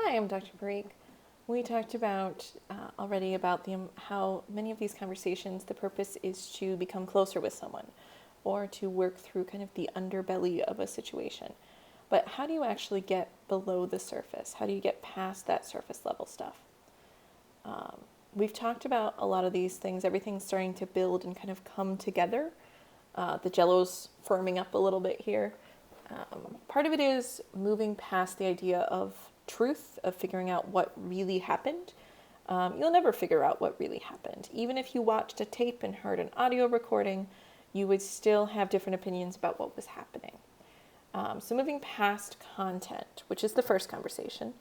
Hi, I'm Dr. Parikh. We talked about already about how many of these conversations, the purpose is to become closer with someone or to work through kind of the underbelly of a situation. But how do you actually get below the surface? How do you get past that surface level stuff? We've talked about a lot of these things. Everything's starting to build and kind of come together. The jello's firming up a little bit here. Part of it is moving past the idea of truth, of figuring out what really happened. You'll never figure out what really happened. Even if you watched a tape and heard an audio recording, you would still have different opinions about what was happening. So moving past content, which is the first conversation,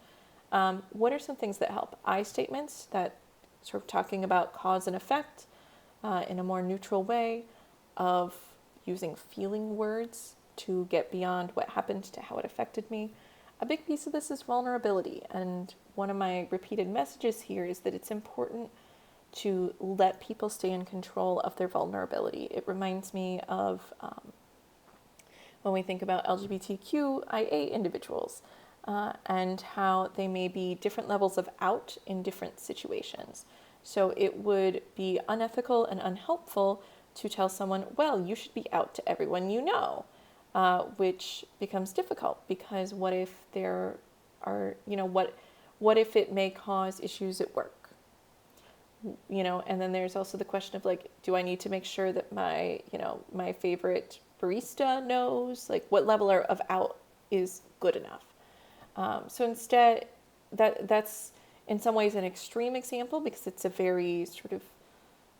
what are some things that help? I statements that sort of talking about cause and effect in a more neutral way, of using feeling words to get beyond what happened to how it affected me. A big piece of this is vulnerability, and one of my repeated messages here is that it's important to let people stay in control of their vulnerability. It reminds me of when we think about LGBTQIA individuals and how they may be different levels of out in different situations. So it would be unethical and unhelpful to tell someone, well, you should be out to everyone you know, which becomes difficult because what if there are, what if it may cause issues at work? And then there's also the question of like, do I need to make sure that my favorite barista knows, like what level of out is good enough? So instead, that's in some ways an extreme example because it's a very sort of,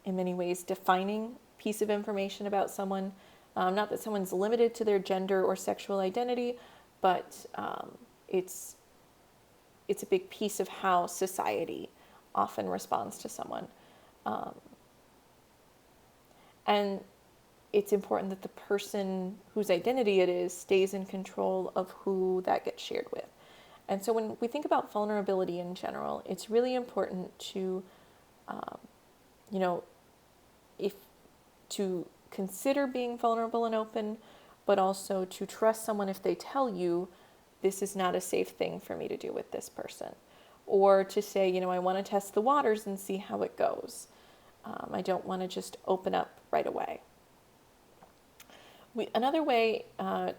in many ways, defining piece of information about someone. Not that someone's limited to their gender or sexual identity, but it's a big piece of how society often responds to someone. And it's important that the person whose identity it is stays in control of who that gets shared with. And so when we think about vulnerability in general, it's really important to, if to consider being vulnerable and open, but also to trust someone if they tell you, this is not a safe thing for me to do with this person. Or to say, I want to test the waters and see how it goes. I don't want to just open up right away. Another way to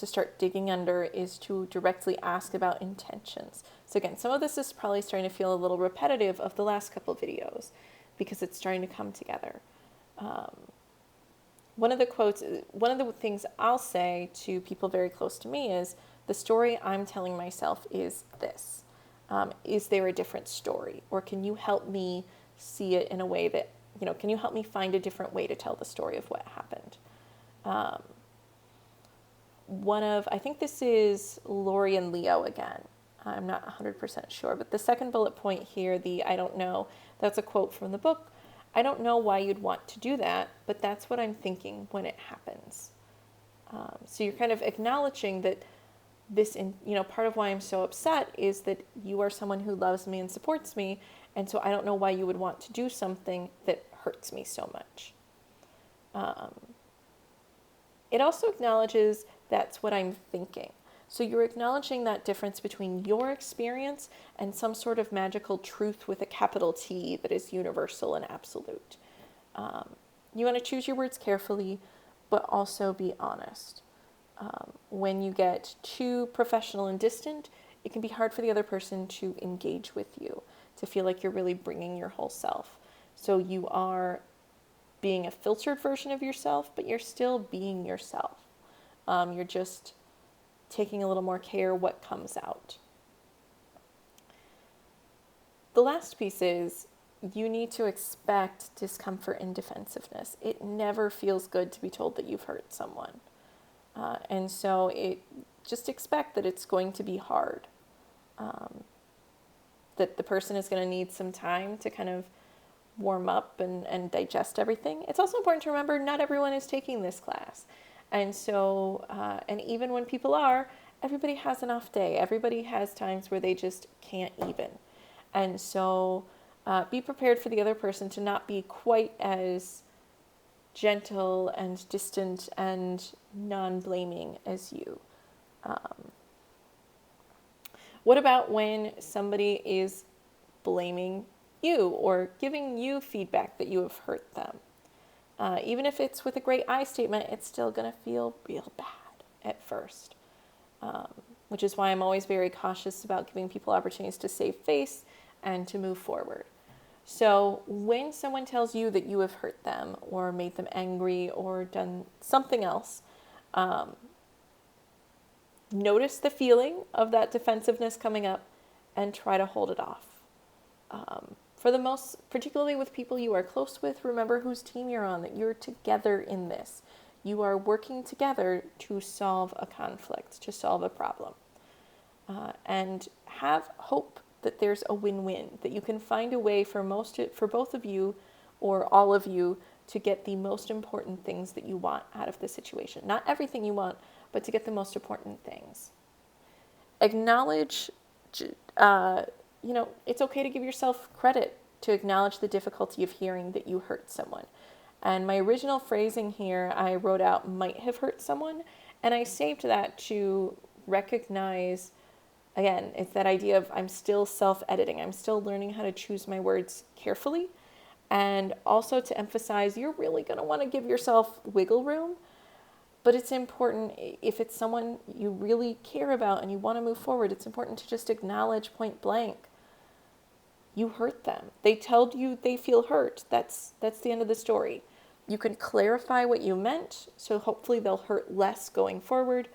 start digging under is to directly ask about intentions. So again, some of this is probably starting to feel a little repetitive of the last couple of videos because it's starting to come together. One of the things I'll say to people very close to me is, the story I'm telling myself is this. Is there a different story? Or can you help me see it in a way that, can you help me find a different way to tell the story of what happened? I think this is Lori and Leo again. I'm not 100% sure, but the second bullet point here, I don't know, that's a quote from the book. I don't know why you'd want to do that, but that's what I'm thinking when it happens. So you're kind of acknowledging that part of why I'm so upset is that you are someone who loves me and supports me, and so I don't know why you would want to do something that hurts me so much. It also acknowledges that's what I'm thinking. So you're acknowledging that difference between your experience and some sort of magical truth with a capital T that is universal and absolute. You want to choose your words carefully, but also be honest. When you get too professional and distant, it can be hard for the other person to engage with you, to feel like you're really bringing your whole self. So you are being a filtered version of yourself, but you're still being yourself. You're just taking a little more care what comes out. The last piece is you need to expect discomfort and defensiveness. It never feels good to be told that you've hurt someone. And so just expect that it's going to be hard. That the person is going to need some time to kind of warm up and digest everything. It's also important to remember not everyone is taking this class. And so, and even when people are, everybody has an off day. Everybody has times where they just can't even. And so be prepared for the other person to not be quite as gentle and distant and non-blaming as you. What about when somebody is blaming you or giving you feedback that you have hurt them? Even if it's with a great I statement, it's still going to feel real bad at first, which is why I'm always very cautious about giving people opportunities to save face and to move forward. So when someone tells you that you have hurt them or made them angry or done something else, notice the feeling of that defensiveness coming up and try to hold it off. For the most, particularly with people you are close with, remember whose team you're on, that you're together in this. You are working together to solve a conflict, to solve a problem. And have hope that there's a win-win, that you can find a way for both of you or all of you to get the most important things that you want out of the situation. Not everything you want, but to get the most important things. Acknowledge, it's okay to give yourself credit to acknowledge the difficulty of hearing that you hurt someone. And my original phrasing here, I wrote out might have hurt someone, and I saved that to recognize, again, it's that idea of I'm still self-editing. I'm still learning how to choose my words carefully, and also to emphasize you're really going to want to give yourself wiggle room. But it's important, if it's someone you really care about and you want to move forward, it's important to just acknowledge point blank, you hurt them. They told you they feel hurt. That's the end of the story. You can clarify what you meant, so hopefully they'll hurt less going forward.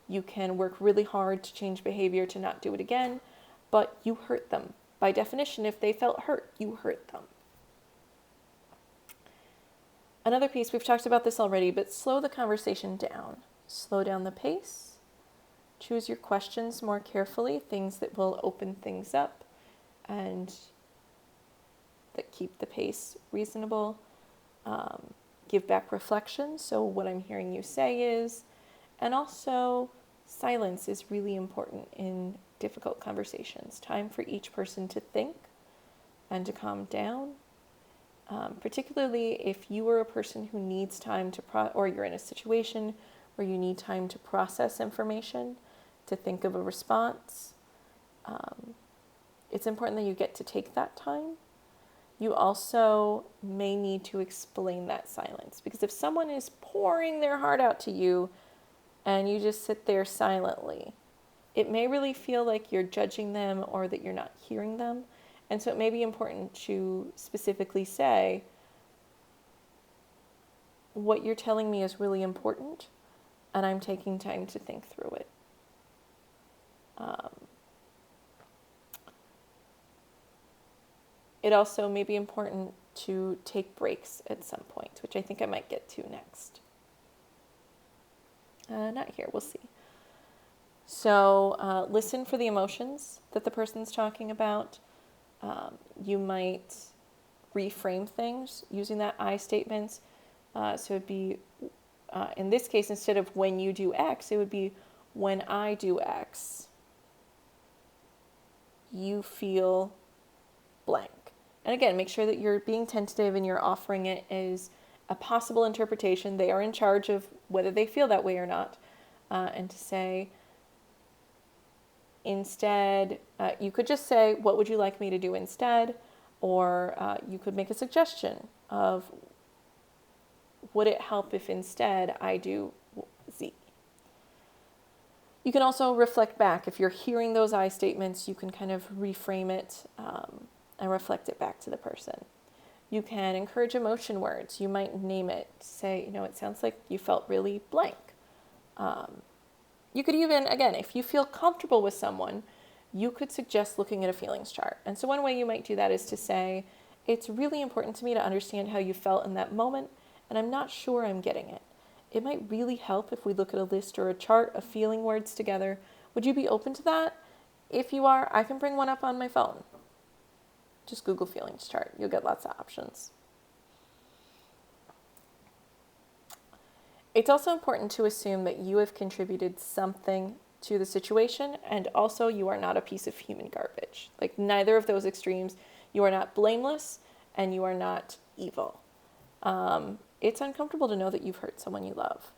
You can work really hard to change behavior to not do it again, but you hurt them. By definition, if they felt hurt, you hurt them. Another piece, we've talked about this already, but slow the conversation down. Slow down the pace. Choose your questions more carefully, things that will open things up and that keep the pace reasonable. Give back reflection, so what I'm hearing you say is, and also silence is really important in difficult conversations. Time for each person to think and to calm down. Particularly if you are a person who needs time to or you're in a situation where you need time to process information, to think of a response. It's important that you get to take that time. You also may need to explain that silence, because if someone is pouring their heart out to you and you just sit there silently, it may really feel like you're judging them or that you're not hearing them. And so it may be important to specifically say, what you're telling me is really important, and I'm taking time to think through it. It also may be important to take breaks at some point, which I think I might get to next. Not here, we'll see. So listen for the emotions that the person's talking about. You might reframe things using that I statements. So it'd be, in this case, instead of when you do X, it would be when I do X, you feel blank. And again, make sure that you're being tentative and you're offering it as a possible interpretation. They are in charge of whether they feel that way or not. And to say, instead, you could just say, what would you like me to do instead? Or you could make a suggestion of, would it help if instead I do Z? You can also reflect back. If you're hearing those I statements, you can kind of reframe it and reflect it back to the person. You can encourage emotion words. You might name it. Say, it sounds like you felt really blank. You could even, again, if you feel comfortable with someone, you could suggest looking at a feelings chart. And so one way you might do that is to say, it's really important to me to understand how you felt in that moment, and I'm not sure I'm getting it. It might really help if we look at a list or a chart of feeling words together. Would you be open to that? If you are, I can bring one up on my phone. Just Google feelings chart. You'll get lots of options. It's also important to assume that you have contributed something to the situation, and also you are not a piece of human garbage. Like neither of those extremes. You are not blameless and you are not evil. It's uncomfortable to know that you've hurt someone you love.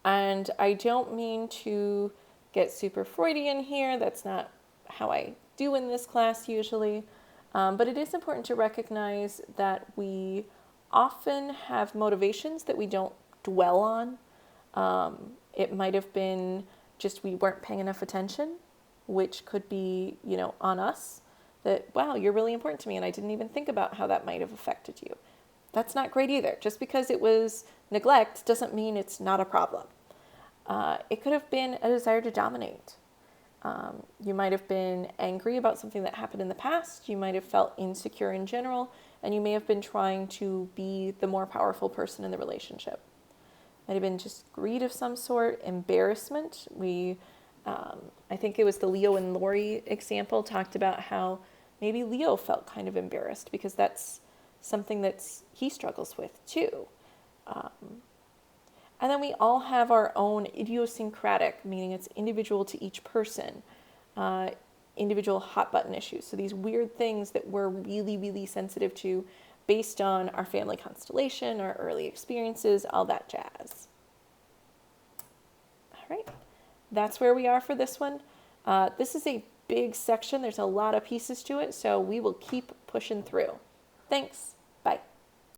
And I don't mean to get super Freudian here. That's not how I do in this class usually. But it is important to recognize that we often have motivations that we don't dwell on. It might have been just we weren't paying enough attention, which could be, on us. That, wow, you're really important to me, and I didn't even think about how that might have affected you. That's not great either. Just because it was neglect doesn't mean it's not a problem. It could have been a desire to dominate. You might have been angry about something that happened in the past. You might have felt insecure in general, and you may have been trying to be the more powerful person in the relationship. Might have been just greed of some sort, embarrassment. I think it was the Leo and Lori example, talked about how maybe Leo felt kind of embarrassed because that's something he struggles with too. And then we all have our own idiosyncratic, meaning it's individual to each person, individual hot button issues. So these weird things that we're really, really sensitive to based on our family constellation, our early experiences, all that jazz. All right, that's where we are for this one. This is a big section. There's a lot of pieces to it, so we will keep pushing through. Thanks.